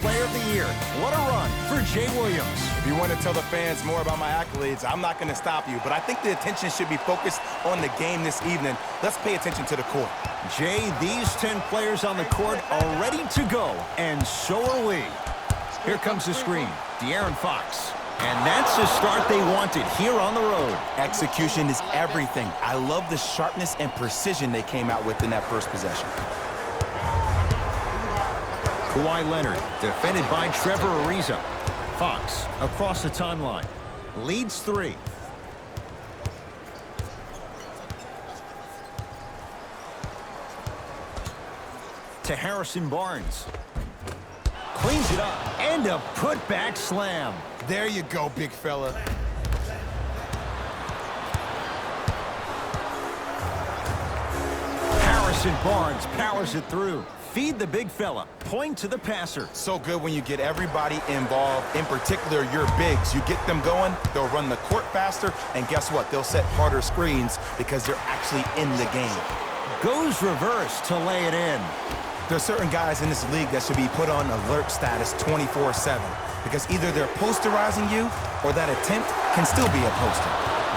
Player of the Year. What a run for Jay Williams. If you want to tell the fans more about my accolades, I'm not going to stop you, but I think the attention should be focused on the game this evening. Let's pay attention to the court. Jay, these 10 players on the court are ready to go, and so are we. Here comes the screen. De'Aaron Fox. And that's the start they wanted here on the road. Execution is everything. I love the sharpness and precision they came out with in that first possession. Kawhi Leonard, defended by Trevor Ariza. Fox across the timeline. Leads 3. To Harrison Barnes. Cleans it up. And a putback slam. There you go, big fella. Harrison Barnes powers it through. Feed the big fella. Point to the passer. So good when you get everybody involved, in particular your bigs. You get them going, they'll run the court faster, and guess what? They'll set harder screens because they're actually in the game. Goes reverse to lay it in. There's certain guys in this league that should be put on alert status 24/7 because either they're posterizing you or that attempt can still be a poster.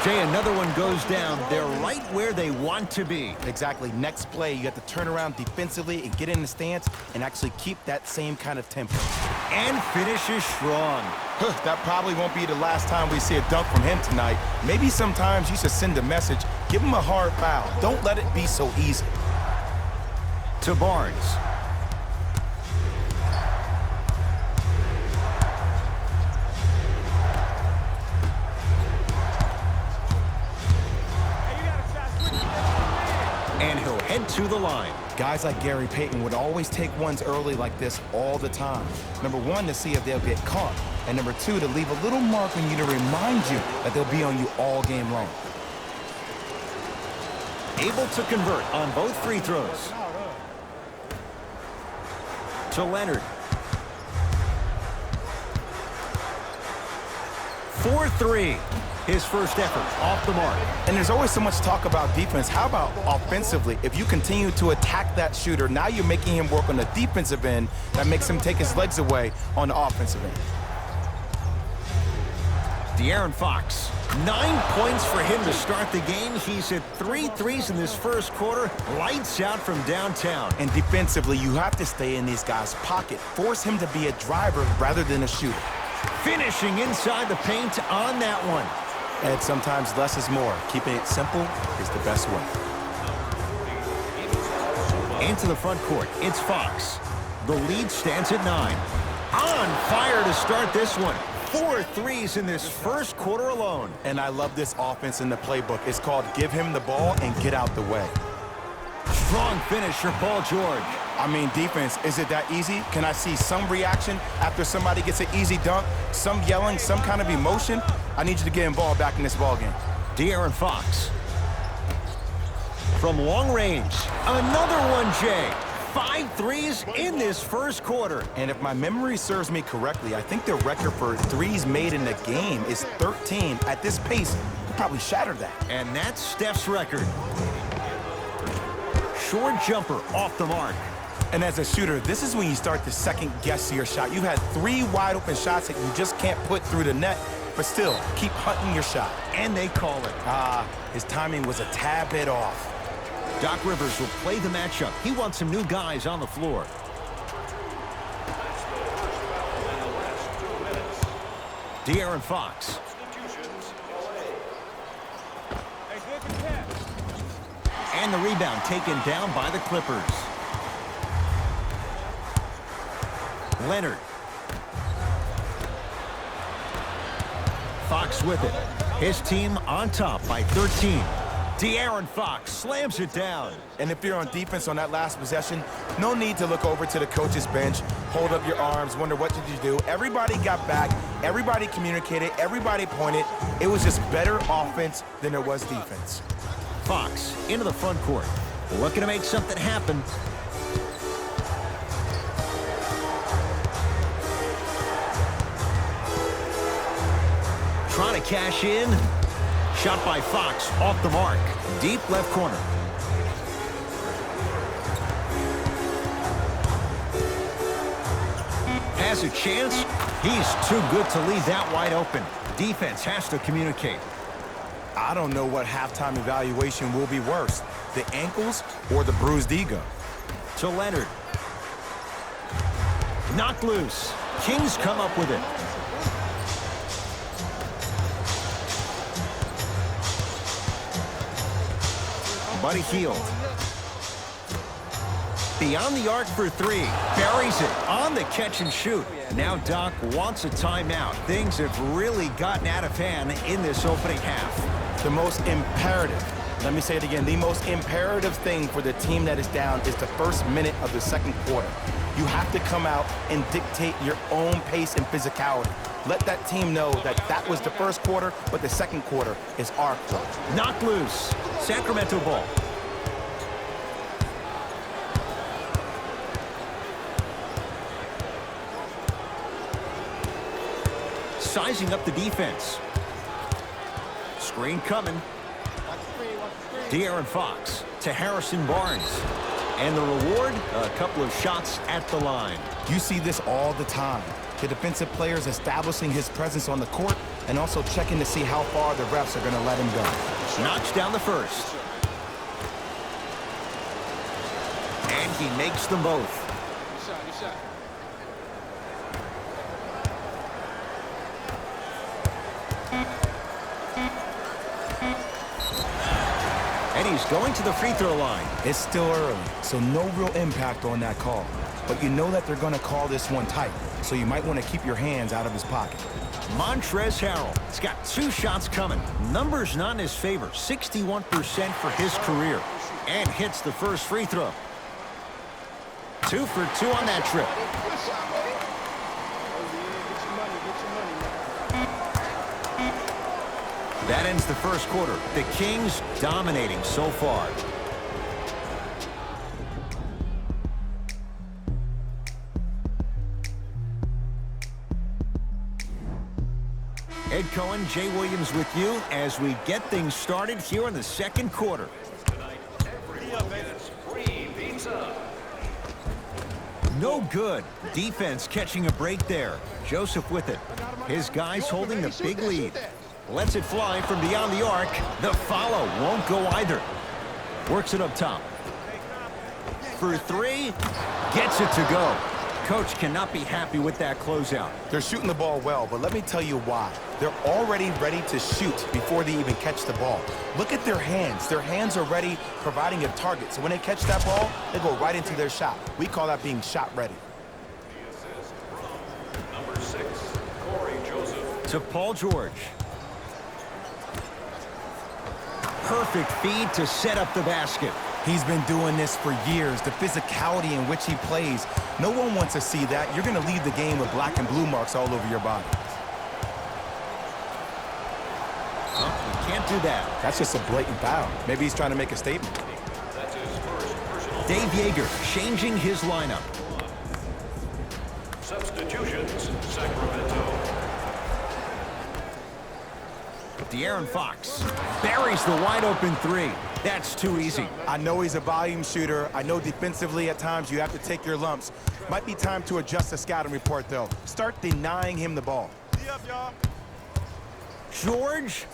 Jay, another one goes down. They're right where they want to be. Exactly. Next play, you have to turn around defensively and get in the stance and actually keep that same kind of tempo. And finishes strong. That probably won't be the last time we see a dunk from him tonight. Maybe sometimes you should send a message. Give him a hard foul. Don't let it be so easy. To Barnes. And he'll head to the line. Guys like Gary Payton would always take ones early like this all the time. Number 1, to see if they'll get caught. And number 2, to leave a little mark on you to remind you that they'll be on you all game long. Able to convert on both free throws. To Leonard. 4-3. His first effort off the mark. And there's always so much talk about defense. How about offensively? If you continue to attack that shooter, now you're making him work on the defensive end. That makes him take his legs away on the offensive end. De'Aaron Fox. 9 points for him to start the game. He's hit 3 threes in this first quarter. Lights out from downtown. And defensively, you have to stay in these guys' pocket. Force him to be a driver rather than a shooter. Finishing inside the paint on that one. And sometimes less is more. Keeping it simple is the best way. Into the front court, it's Fox. The lead stands at 9. On fire to start this one. 4 threes in this first quarter alone. And I love this offense in the playbook. It's called give him the ball and get out the way. Strong finish for Paul George. I mean, defense, is it that easy? Can I see some reaction after somebody gets an easy dunk? Some yelling, some kind of emotion? I need you to get involved back in this ball game. De'Aaron Fox. From long range, another one, Jay. 5 threes in this first quarter. And if my memory serves me correctly, I think the record for threes made in the game is 13. At this pace, we'll probably shatter that. And that's Steph's record. Short jumper off the mark. And as a shooter, this is when you start to second-guess your shot. You've had 3 wide-open shots that you just can't put through the net, but still, keep hunting your shot. And they call it. His timing was a tad bit off. Doc Rivers will play the matchup. He wants some new guys on the floor. De'Aaron Fox. And the rebound taken down by the Clippers. Leonard. Fox with it. His team on top by 13. De'Aaron Fox slams it down. And if you're on defense on that last possession, no need to look over to the coach's bench, hold up your arms, wonder what did you do. Everybody got back, everybody communicated, everybody pointed. It was just better offense than there was defense. Fox into the front court. Looking to make something happen. Trying to cash in. Shot by Fox off the mark. Deep left corner. has a chance. He's too good to leave that wide open. Defense has to communicate. I don't know what halftime evaluation will be worse, the ankles or the bruised ego. To Leonard. Knocked loose. Kings come up with it. Buddy Hield. Beyond the arc for three. Buries it on the catch and shoot. Now Doc wants a timeout. Things have really gotten out of hand in this opening half. The most imperative, let me say it again, the most imperative thing for the team that is down is the first minute of the second quarter. You have to come out and dictate your own pace and physicality. Let that team know that that was the first quarter, but the second quarter is our quarter. Knocked loose. Sacramento ball. Sizing up the defense. Screen coming. De'Aaron Fox to Harrison Barnes. And the reward, a couple of shots at the line. You see this all the time. The defensive players establishing his presence on the court and also checking to see how far the refs are going to let him go. Knocks down the first. And he makes them both. And he's going to the free throw line. It's still early, so no real impact on that call. But you know that they're going to call this one tight, so you might want to keep your hands out of his pocket. Montrezl Harrell has got 2 shots coming. Numbers not in his favor. 61% for his career. And hits the first free throw. 2 for 2 on that trip. That ends the first quarter. The Kings dominating so far. Ed Cohen, Jay Williams with you as we get things started here in the second quarter. No good. Defense catching a break there. Joseph with it. His guys holding the big lead. Lets it fly from beyond the arc. The follow won't go either. Works it up top. For 3. Gets it to go. Coach cannot be happy with that closeout. They're shooting the ball well, but let me tell you why. They're already ready to shoot before they even catch the ball. Look at their hands. Their hands are ready, providing a target. So when they catch that ball, they go right into their shot. We call that being shot ready. Number 6, Corey Joseph. To Paul George. Perfect feed to set up the basket. He's been doing this for years. The physicality in which he plays. No one wants to see that. You're going to leave the game with black and blue marks all over your body. You can't do that. That's just a blatant foul. Maybe he's trying to make a statement. That's his first personal. Dave Yeager changing his lineup. Substitutions, Sacramento. De'Aaron Fox buries the wide open 3. That's too easy. I know he's a volume shooter. I know defensively at times you have to take your lumps. Might be time to adjust the scouting report, though. Start denying him the ball. George.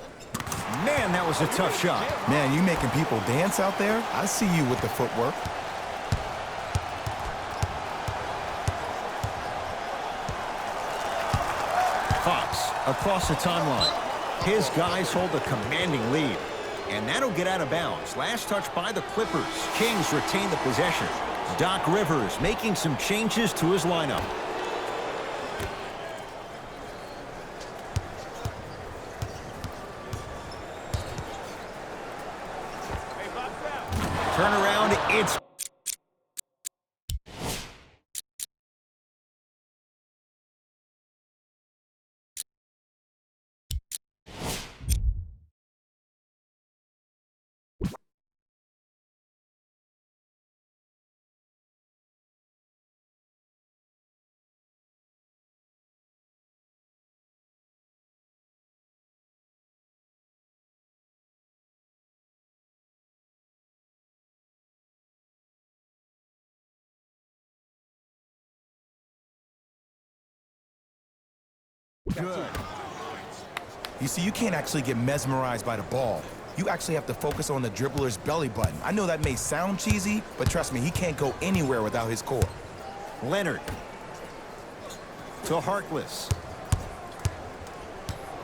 Man, that was a tough shot. Man, you making people dance out there? I see you with the footwork. Fox across the timeline. His guys hold a commanding lead. And that'll get out of bounds. Last touch by the Clippers. Kings retain the possession. Doc Rivers making some changes to his lineup. Turnaround, it's Good. You see, you can't actually get mesmerized by the ball. You actually have to focus on the dribbler's belly button. I know that may sound cheesy, but trust me, he can't go anywhere without his core. Leonard. To Harkless.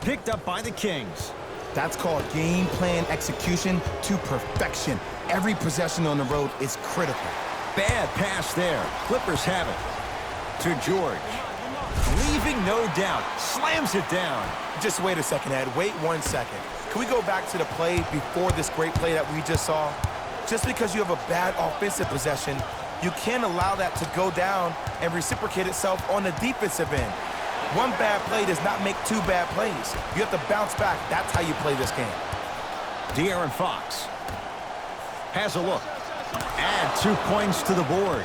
Picked up by the Kings. That's called game plan execution to perfection. Every possession on the road is critical. Bad pass there. Clippers have it. To George. Leaving no doubt. Slams it down. Just wait a second, Ed. Wait 1 second. Can we go back to the play before this great play that we just saw? Just because you have a bad offensive possession, you can't allow that to go down and reciprocate itself on the defensive end. One bad play does not make two bad plays. You have to bounce back. That's how you play this game. De'Aaron Fox has a look. Add 2 points to the board.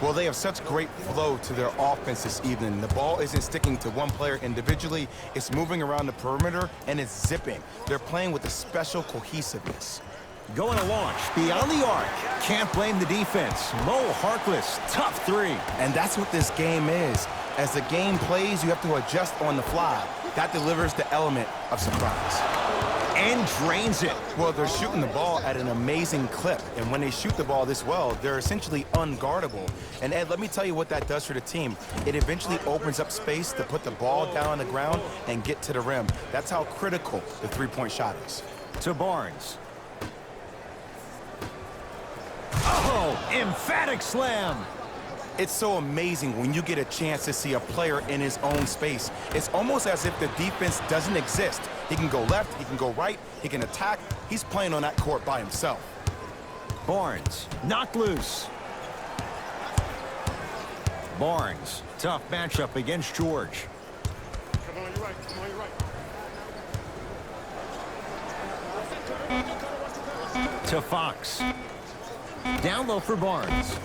Well, they have such great flow to their offense this evening. The ball isn't sticking to one player individually. It's moving around the perimeter, and it's zipping. They're playing with a special cohesiveness. Going to launch beyond the arc. Can't blame the defense. Mo Harkless, tough three. And that's what this game is. As the game plays, you have to adjust on the fly. That delivers the element of surprise. And drains it. Well, they're shooting the ball at an amazing clip. And when they shoot the ball this well, they're essentially unguardable. And Ed, let me tell you what that does for the team. It eventually opens up space to put the ball down on the ground and get to the rim. That's how critical the three-point shot is. To Barnes. Oh, emphatic slam. It's so amazing when you get a chance to see a player in his own space. It's almost as if the defense doesn't exist. He can go left, he can go right, he can attack. He's playing on that court by himself. Barnes, knocked loose. Barnes, tough matchup against George. Come on, you're right. Come on, you're right. To Fox. Down low for Barnes.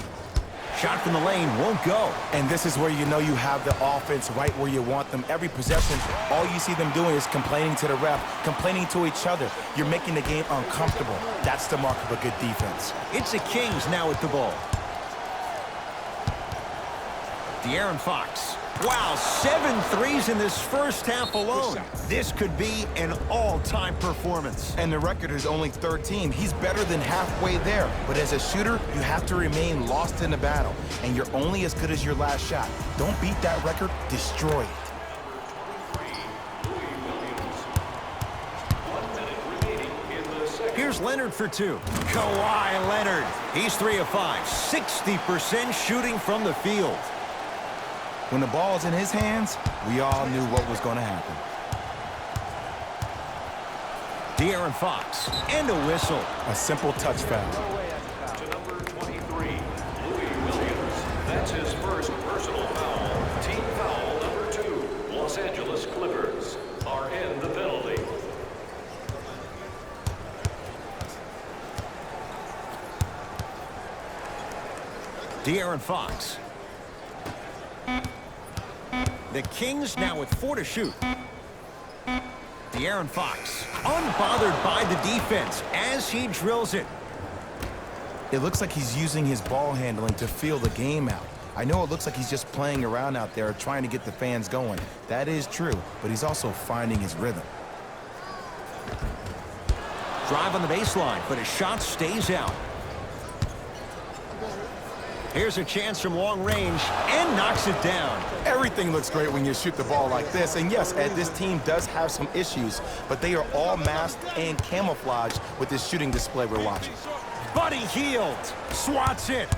Shot from the lane won't go. And this is where you know you have the offense right where you want them. Every possession, all you see them doing is complaining to the ref, complaining to each other. You're making the game uncomfortable. That's the mark of a good defense. It's the Kings now with the ball. De'Aaron Fox. Wow, 7 threes in this first half alone. This could be an all-time performance. And the record is only 13. He's better than halfway there. But as a shooter, you have to remain lost in the battle. And you're only as good as your last shot. Don't beat that record, destroy it. Here's Leonard for 2. Kawhi Leonard. He's 3 of 5. 60% shooting from the field. When the ball's in his hands, we all knew what was going to happen. De'Aaron Fox. And a whistle. A simple touch foul. To number 23, Louis Williams. That's his first personal foul. Team foul number 2. Los Angeles Clippers are in the penalty. De'Aaron Fox. The Kings now with 4 to shoot. De'Aaron Fox, unbothered by the defense as he drills it. It looks like he's using his ball handling to feel the game out. I know it looks like he's just playing around out there trying to get the fans going. That is true, but he's also finding his rhythm. Drive on the baseline, but his shot stays out. Here's a chance from long range and knocks it down. Everything looks great when you shoot the ball like this. And yes, Ed, this team does have some issues, but they are all masked and camouflaged with this shooting display we're watching. Buddy Hield swats it.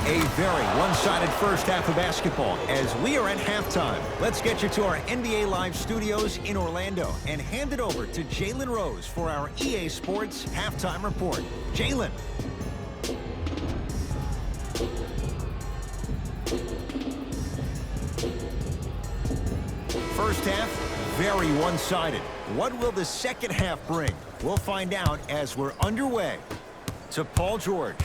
A very one-sided first half of basketball as we are at halftime. Let's get you to our NBA Live studios in Orlando and hand it over to Jalen Rose for our EA Sports Halftime Report. Jalen. First half, very one-sided. What will the second half bring? We'll find out as we're underway. To Paul George.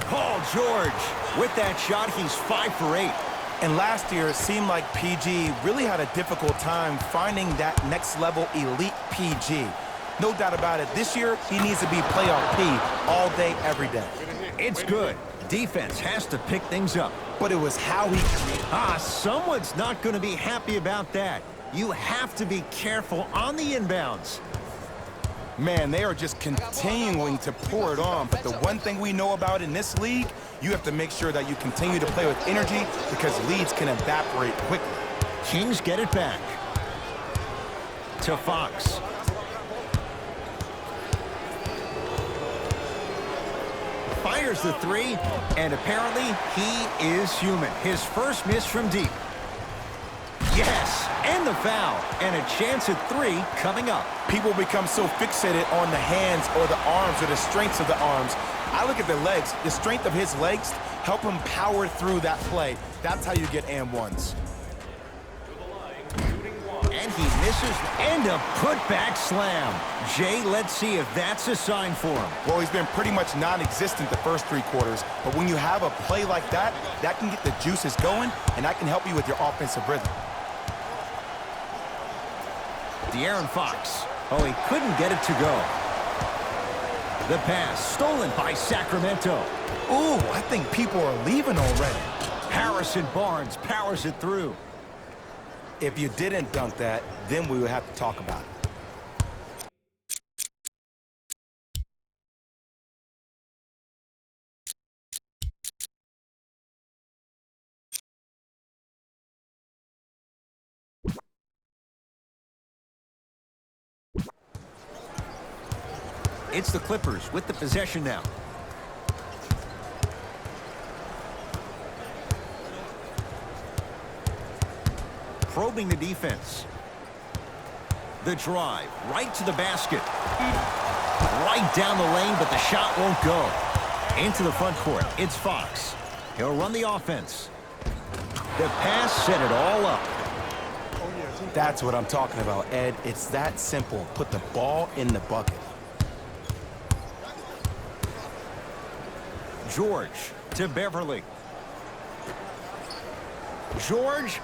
Paul George, with that shot, he's 5 for 8. And last year, it seemed like PG really had a difficult time finding that next level elite PG. No doubt about it, this year, he needs to be playoff P all day, every day. It's good. Defense has to pick things up. But it was how he... Someone's not going to be happy about that. You have to be careful on the inbounds. Man, they are just continuing to pour it on. But the one thing we know about in this league, you have to make sure that you continue to play with energy because leads can evaporate quickly. Kings get it back. To Fox. Fires the three, and apparently he is human. His first miss from deep. Yes, and the foul, and a chance at three coming up. People become so fixated on the hands or the arms or the strengths of the arms. I look at the legs. The strength of his legs help him power through that play. That's how you get and ones. And he misses, and a putback slam. Jay, let's see if that's a sign for him. Well, he's been pretty much non-existent the first 3 quarters, but when you have a play like that, that can get the juices going, and that can help you with your offensive rhythm. De'Aaron Fox. Oh, he couldn't get it to go. The pass stolen by Sacramento. Ooh, I think people are leaving already. Harrison Barnes powers it through. If you didn't dunk that, then we would have to talk about it. It's the Clippers with the possession now. Probing the defense. The drive, right to the basket. Right down the lane, but the shot won't go. Into the front court, it's Fox. He'll run the offense. The pass set it all up. That's what I'm talking about, Ed. It's that simple. Put the ball in the bucket. George to Beverly. George.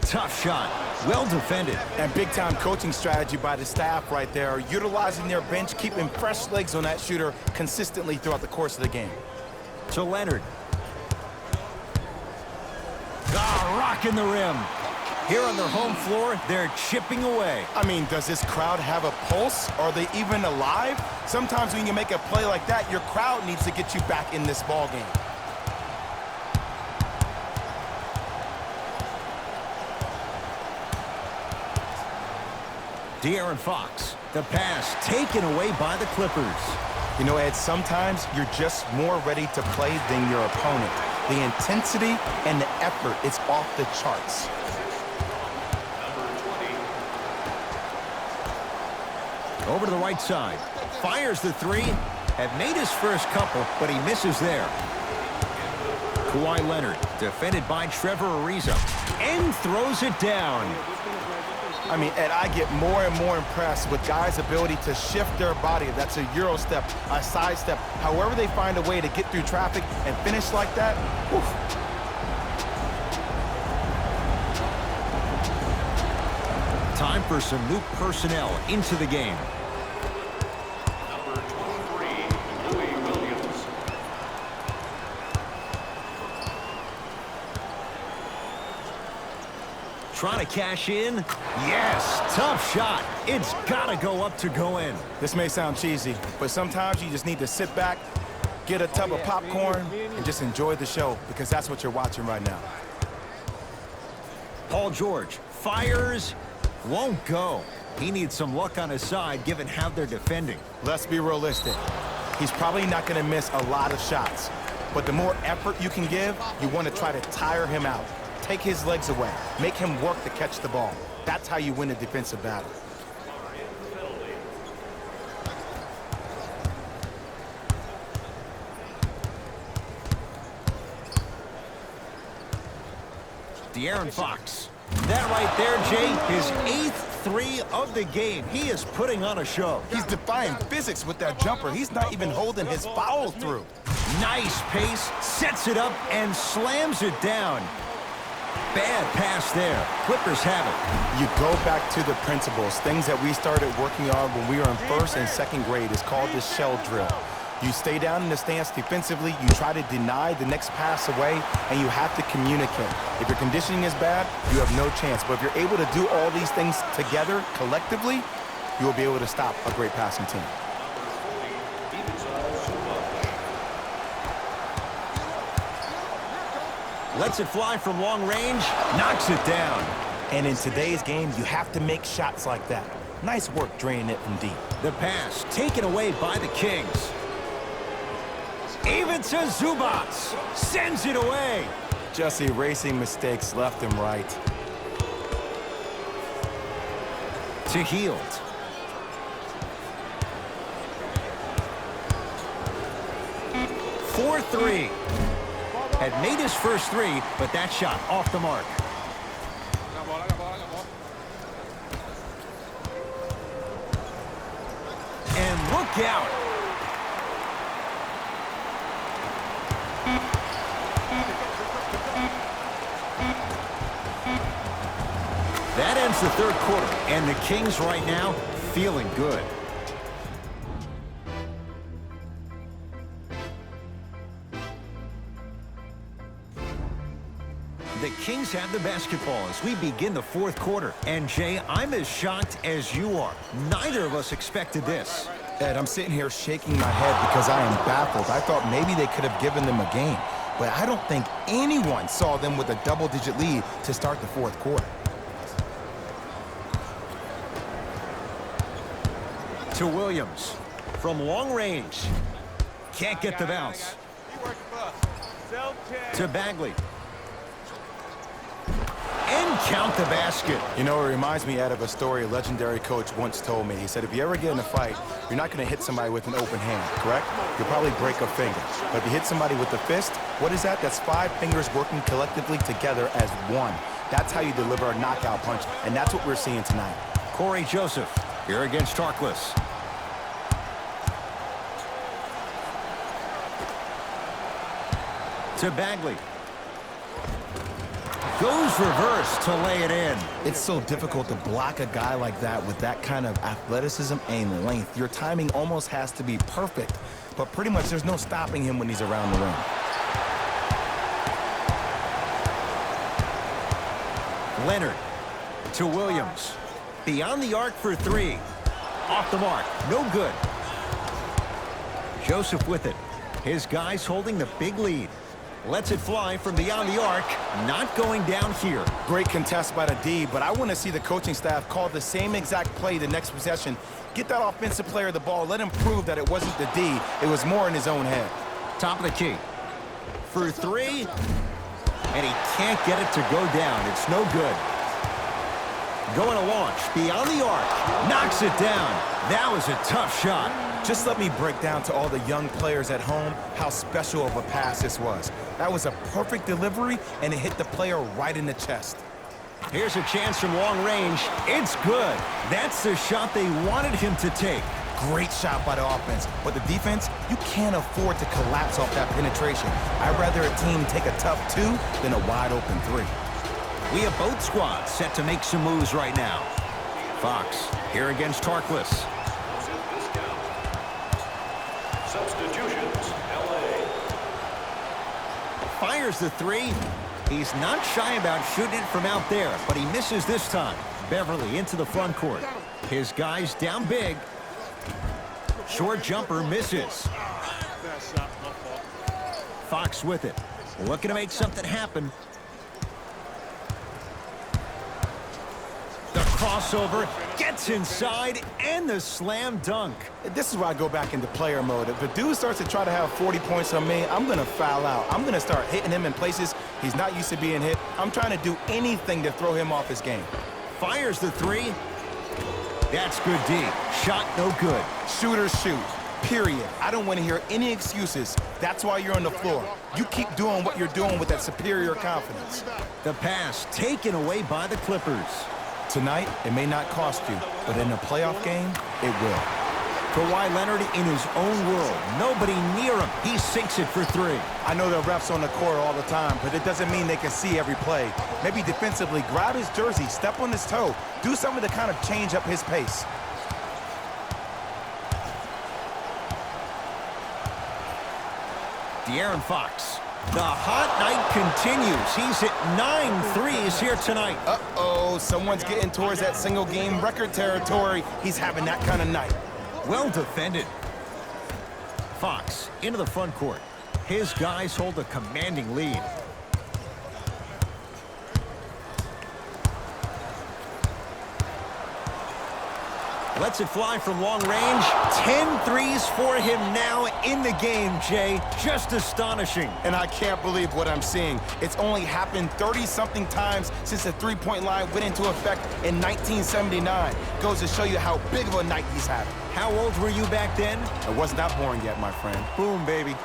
Tough shot. Well defended. And big-time coaching strategy by the staff right there, utilizing their bench, keeping fresh legs on that shooter consistently throughout the course of the game. To Leonard. Rocking the rim. Here on their home floor, they're chipping away. I mean, does this crowd have a pulse? Are they even alive? Sometimes when you make a play like that, your crowd needs to get you back in this ball game. De'Aaron Fox. The pass taken away by the Clippers. You know, Ed, sometimes you're just more ready to play than your opponent. The intensity and the effort is off the charts. Over to the right side. Fires the three. Had made his first couple, but he misses there. Kawhi Leonard, defended by Trevor Ariza, and throws it down. I mean, Ed, I get more and more impressed with guys' ability to shift their body. That's a Euro step, a side step. However they find a way to get through traffic and finish like that, oof. Time for some new personnel into the game. Number 23, Louis Williams. Trying to cash in. Yes, tough shot. It's got to go up to go in. This may sound cheesy, but sometimes you just need to sit back, get a tub of popcorn, and just enjoy the show, because that's what you're watching right now. Paul George fires. Won't go. He needs some luck on his side given how they're defending. Let's be realistic. He's probably not going to miss a lot of shots. But the more effort you can give, you want to try to tire him out. Take his legs away. Make him work to catch the ball. That's how you win a defensive battle. De'Aaron Fox. That right there, Jay, his 8th three of the game. He is putting on a show. He's defying physics with that jumper. He's not even holding his foul through. Nice pace, sets it up, and slams it down. Bad pass there. Clippers have it. You go back to the principles, things that we started working on when we were in first and second grade. It's called the shell drill. You stay down in the stance defensively, you try to deny the next pass away, and you have to communicate. If your conditioning is bad, you have no chance. But if you're able to do all these things together, collectively, you will be able to stop a great passing team. Lets it fly from long range, knocks it down. And in today's game, you have to make shots like that. Nice work draining it from deep. The pass taken away by the Kings. Ivica Zubac sends it away. Just erasing mistakes left and right. To Hield. For 3. Had made his first 3, but that shot off the mark. And look out. That ends the third quarter, and the Kings right now feeling good. The Kings have the basketball as we begin the fourth quarter. And, Jay, I'm as shocked as you are. Neither of us expected this. Ed, I'm sitting here shaking my head because I am baffled. I thought maybe they could have given them a game. But I don't think anyone saw them with a double-digit lead to start the fourth quarter. To Williams. From long range. Can't get the bounce. To Bagley. And count the basket. You know, it reminds me, Ed, of a story a legendary coach once told me. He said, if you ever get in a fight, you're not going to hit somebody with an open hand, correct? You'll probably break a finger. But if you hit somebody with the fist, what is that? That's 5 fingers working collectively together as one. That's how you deliver a knockout punch, and that's what we're seeing tonight. Corey Joseph here against Tarkles. To Bagley. Goes reverse to lay it in. It's so difficult to block a guy like that with that kind of athleticism and length. Your timing almost has to be perfect, but pretty much there's no stopping him when he's around the rim. Leonard to Williams. Beyond the arc for 3. Off the mark. No good. Joseph with it. His guys holding the big lead. Lets it fly from beyond the arc. Not going down here. Great contest by the D, but I want to see the coaching staff call the same exact play the next possession. Get that offensive player the ball. Let him prove that it wasn't the D. It was more in his own head. Top of the key. For 3. And he can't get it to go down. It's no good. Going to launch. Beyond the arc. Knocks it down. That was a tough shot. Just let me break down to all the young players at home how special of a pass this was. That was a perfect delivery, and it hit the player right in the chest. Here's a chance from long range. It's good. That's the shot they wanted him to take. Great shot by the offense, but the defense, you can't afford to collapse off that penetration. I'd rather a team take a tough 2 than a wide-open 3. We have both squads set to make some moves right now. Fox here against Tarkles. Substitutions, LA. Fires the 3. He's not shy about shooting it from out there, but he misses this time. Beverly into the front court. His guys down big. Short jumper misses. Fox with it. Looking to make something happen. The crossover gets inside and the slam dunk. This is why I go back into player mode. If a dude starts to try to have 40 points on me, I'm going to foul out. I'm going to start hitting him in places he's not used to being hit. I'm trying to do anything to throw him off his game. Fires the 3. That's good D. Shot no good. Shooters shoot. Period. I don't want to hear any excuses. That's why you're on the floor. You keep doing what you're doing with that superior confidence. The pass taken away by the Clippers. Tonight, it may not cost you, but in a playoff game, it will. Kawhi Leonard in his own world. Nobody near him. He sinks it for three. I know the refs on the court all the time, but it doesn't mean they can see every play. Maybe defensively, grab his jersey, step on his toe, do something to kind of change up his pace. De'Aaron Fox. The hot night continues. He's hit 9 threes here tonight. Uh-oh, someone's getting towards that single-game record territory. He's having that kind of night. Well defended. Fox into the front court. His guys hold a commanding lead. Lets it fly from long range. 10 threes for him now in the game, Jay. Just astonishing. And I can't believe what I'm seeing. It's only happened 30-something times since the three-point line went into effect in 1979. Goes to show you how big of a night he's having. How old were you back then? I was not born yet, my friend. Boom, baby.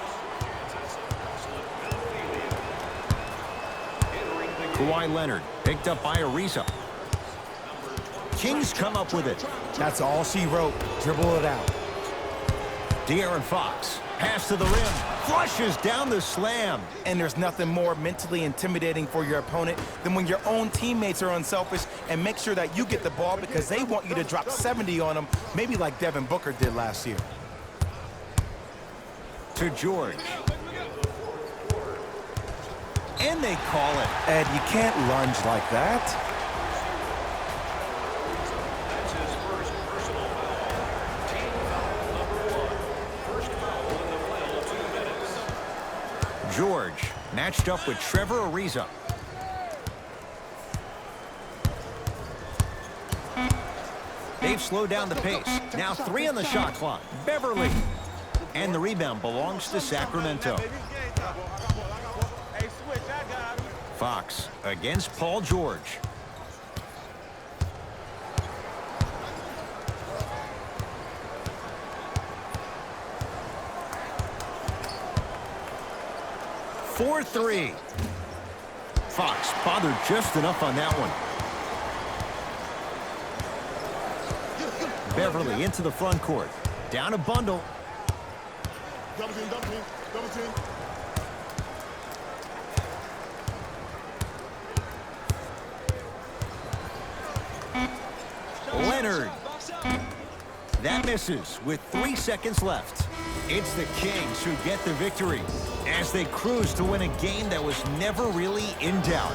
Kawhi Leonard picked up by Ariza. Kings come up with it. That's all she wrote. Dribble it out. De'Aaron Fox. Pass to the rim. Flushes down the slam. And there's nothing more mentally intimidating for your opponent than when your own teammates are unselfish and make sure that you get the ball because they want you to drop 70 on them, maybe like Devin Booker did last year. To George. And they call it. Ed, you can't lunge like that. That's his first personal foul. Team foul number 1. First foul in the final 2 minutes. George matched up with Trevor Ariza. They've slowed down the pace. Now 3 on the shot clock. Beverly. And the rebound belongs to Sacramento. Fox against Paul George. For 3. Fox bothered just enough on that one. Beverly into the front court. Down a bundle. Double team, double team, double team. Leonard. That misses with 3 seconds left. It's the Kings who get the victory as they cruise to win a game that was never really in doubt.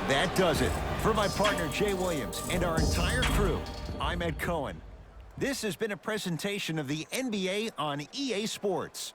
That does it. For my partner Jay Williams and our entire crew, I'm Ed Cohen. This has been a presentation of the NBA on EA Sports.